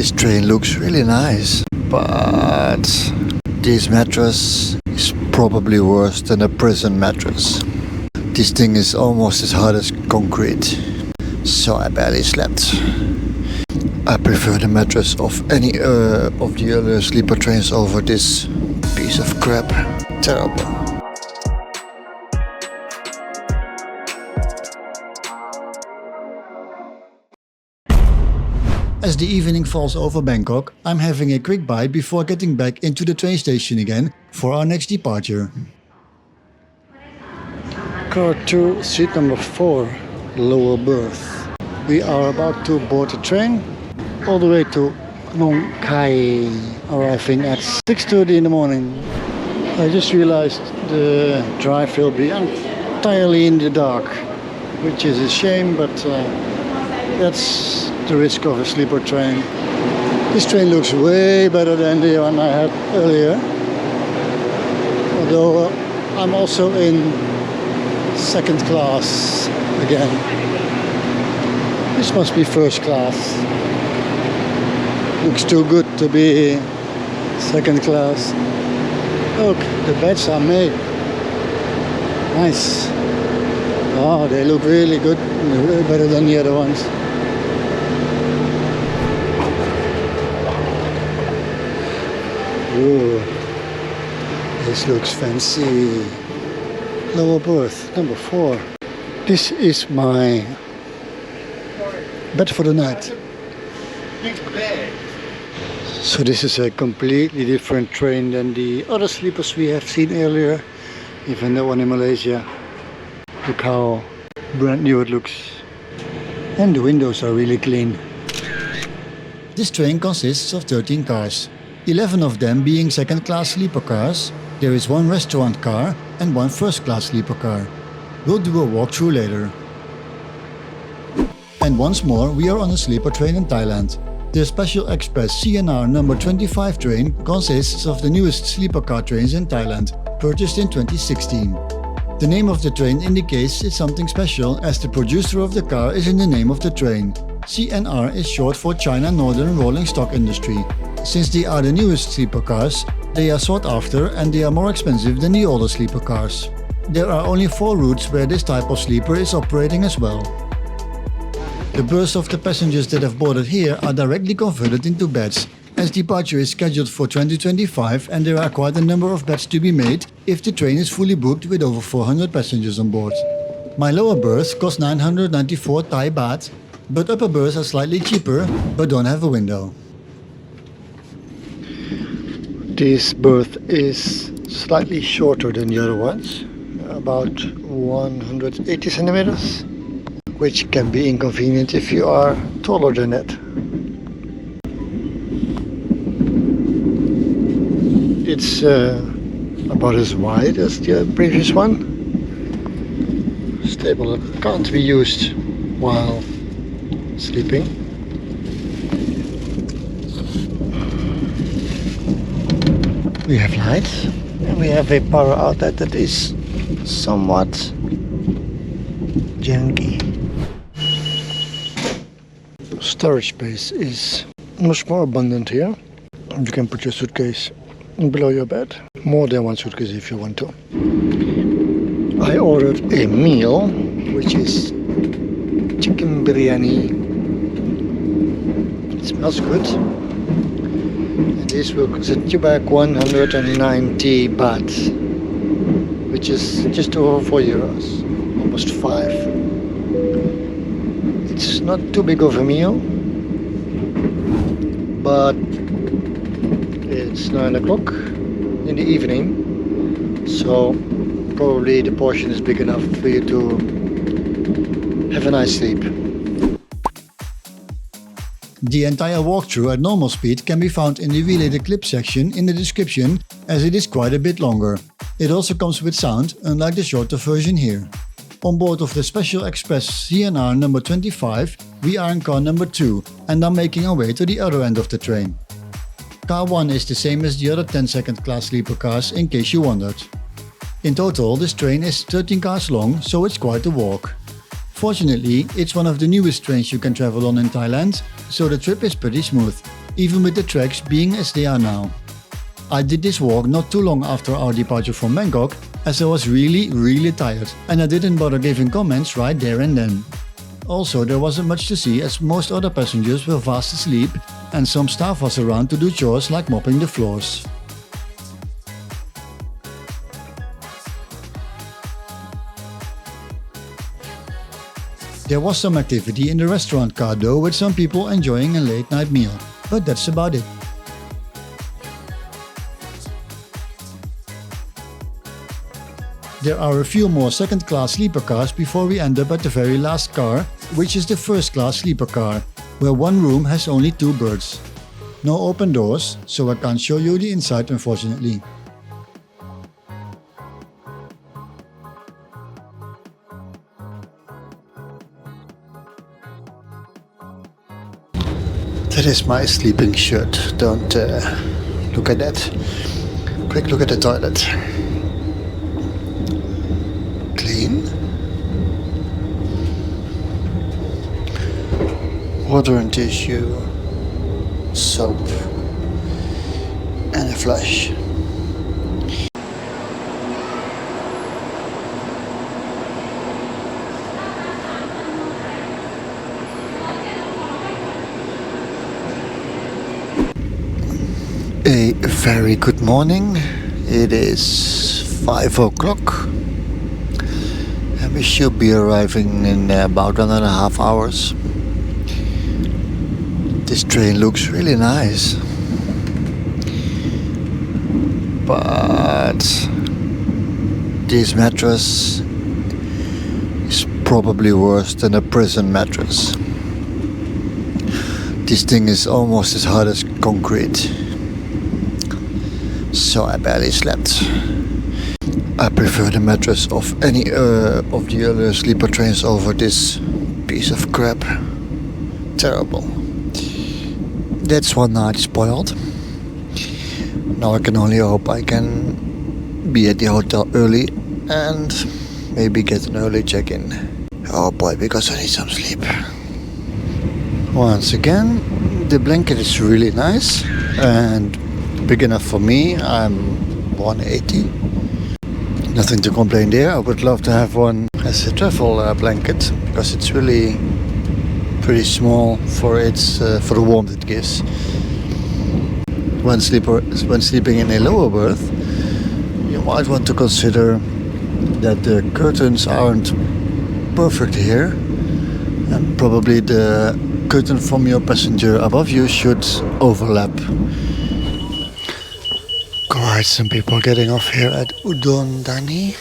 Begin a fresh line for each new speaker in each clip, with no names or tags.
This train looks really nice, but this mattress is probably worse than a prison mattress. This thing is almost as hard as concrete, so I barely slept. I prefer the mattress of any of the other sleeper trains over this piece of crap. Terrible. As the evening falls over Bangkok, I'm having a quick bite before getting back into the train station again for our next departure. Car 2, seat number 4, lower berth. We are about to board the train all the way to Nong Khai, arriving at 6:30 in the morning. I just realized the drive will be entirely in the dark, which is a shame, but that's the risk of a sleeper train. This train looks way better than the one I had earlier, although I'm also in second class again. This must be first class. Looks too good to be second class. Look, the beds are made. Nice. Oh, they look really good, way better than the other ones. Ooh, this looks fancy. Lower berth, number 4. This is my bed for the night. So this is a completely different train than the other sleepers we have seen earlier, even the one in Malaysia. Look how brand new it looks. And the windows are really clean. This train consists of 13 cars, 11 of them being second-class sleeper cars. There is one restaurant car and one first-class sleeper car. We'll do a walkthrough later. And once more, we are on a sleeper train in Thailand. The Special Express CNR number 25 train consists of the newest sleeper car trains in Thailand, purchased in 2016. The name of the train indicates it's something special, as the producer of the car is in the name of the train. CNR is short for China Northern Rolling Stock Industry. Since they are the newest sleeper cars, they are sought after and they are more expensive than the older sleeper cars. There are only 4 routes where this type of sleeper is operating as well. The berths of the passengers that have boarded here are directly converted into beds, as departure is scheduled for 2025 and there are quite a number of beds to be made if the train is fully booked with over 400 passengers on board. My lower berth costs 994 Thai baht, but upper berths are slightly cheaper but don't have a window. This berth is slightly shorter than the other ones, about 180 centimeters, which can be inconvenient if you are taller than that. It's about as wide as the previous one. Stable can't be used while sleeping. We have lights and we have a power outlet that is somewhat janky. Storage space is much more abundant here. You can put your suitcase below your bed, more than one suitcase if you want to. I ordered a meal, which is chicken biryani. It smells good. And this will set you back 190 baht, which is just over 4 euros, almost 5. It's not too big of a meal, but it's 9 o'clock in the evening, so probably the portion is big enough for you to have a nice sleep. The entire walkthrough at normal speed can be found in the related clip section in the description, as it is quite a bit longer. It also comes with sound, unlike the shorter version here. On board of the Special Express CNR number 25, we are in car number 2 and are making our way to the other end of the train. Car 1 is the same as the other 10 second class sleeper cars, in case you wondered. In total, this train is 13 cars long, so it's quite a walk. Fortunately, it's one of the newest trains you can travel on in Thailand, so the trip is pretty smooth. even with the tracks being as they are now. I did this walk not too long after our departure from Bangkok, as I was really tired, and I didn't bother giving comments right there and then. Also, there wasn't much to see as most other passengers were fast asleep and some staff was around to do chores like mopping the floors. There was some activity in the restaurant car though, with some people enjoying a late night meal, but that's about it. There are a few more second-class sleeper cars before we end up at the very last car, which is the first-class sleeper car, where one room has only 2 berths. No open doors, so I can't show you the inside unfortunately. That is my sleeping shirt, don't look at that. Quick look at the toilet. Clean. Water and tissue, soap, and a flush. A very good morning. It is 5 o'clock and we should be arriving in about 1.5 hours. This train looks really nice, but this mattress is probably worse than a prison mattress. This thing is almost as hard as concrete. So I barely slept. I prefer the mattress of any of the other sleeper trains over this piece of crap. Terrible. That's one night spoiled. Now I can only hope I can be at the hotel early and maybe get an early check-in. Oh boy, because I need some sleep. Once again, the blanket is really nice and big enough for me. I'm 180. Nothing to complain there. I would love to have one as a travel blanket because it's really pretty small for for the warmth it gives. When sleeping in a lower berth, you might want to consider that the curtains aren't perfect here, and probably the curtain from your passenger above you should overlap. Quite some people getting off here at Udon Thani.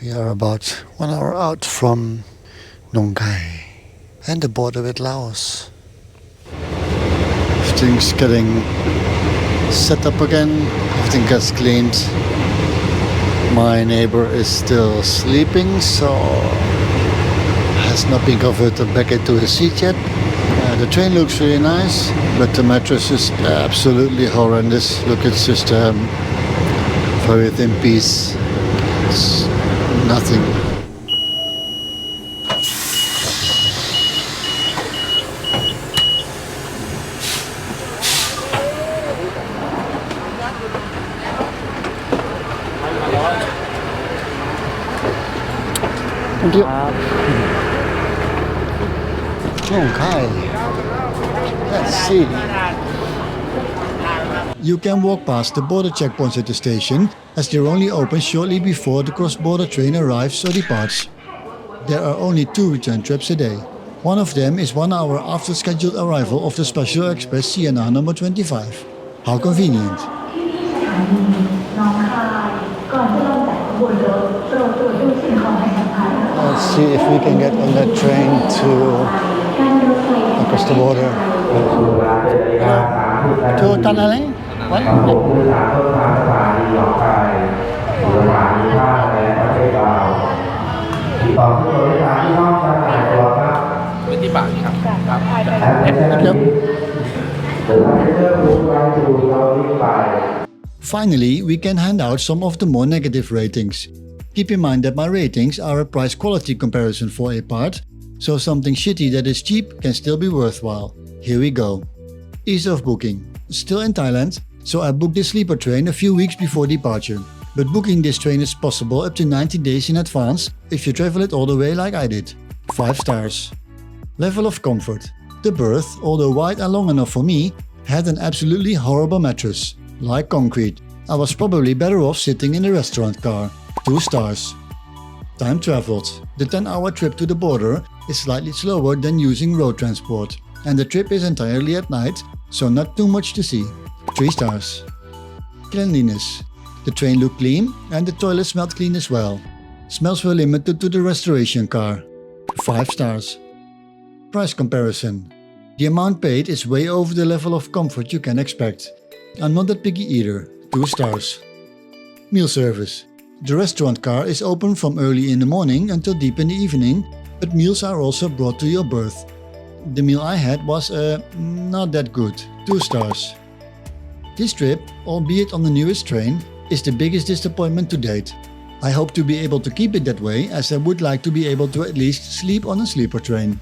We are about 1 hour out from Nong Khai and the border with Laos. Everything's getting set up again. Everything gets cleaned. My neighbor is still sleeping, so has not been converted back into his seat yet. The train looks really nice, but the mattress is absolutely horrendous. Look, it's just a very thin piece. It's nothing. Thank you. Nong Khai. Let's see. You can walk past the border checkpoints at the station, as they're only open shortly before the cross-border train arrives or departs. There are only 2 return trips a day. One of them is 1 hour after scheduled arrival of the Special Express CNR number 25. How convenient. Let's see if we can get on that train to across the border. To Tanale? What? Finally, we can hand out some of the more negative ratings. Keep in mind that my ratings are a price-quality comparison for a part, so something shitty that is cheap can still be worthwhile. Here we go. Ease of booking. Still in Thailand, so I booked this sleeper train a few weeks before departure. But booking this train is possible up to 90 days in advance if you travel it all the way like I did. 5 stars. Level of comfort. The berth, although wide and long enough for me, had an absolutely horrible mattress. Like concrete. I was probably better off sitting in the restaurant car. 2 stars. Time traveled. The 10-hour trip to the border is slightly slower than using road transport. And the trip is entirely at night, so not too much to see. 3 stars. Cleanliness. The train looked clean and the toilet smelled clean as well. Smells were limited to the restoration car. 5 stars. Price comparison. The amount paid is way over the level of comfort you can expect. I'm not that picky either. 2 stars. Meal service. The restaurant car is open from early in the morning until deep in the evening, but meals are also brought to your berth. The meal I had was not that good. 2 stars. This trip, albeit on the newest train, is the biggest disappointment to date. I hope to be able to keep it that way, as I would like to be able to at least sleep on a sleeper train.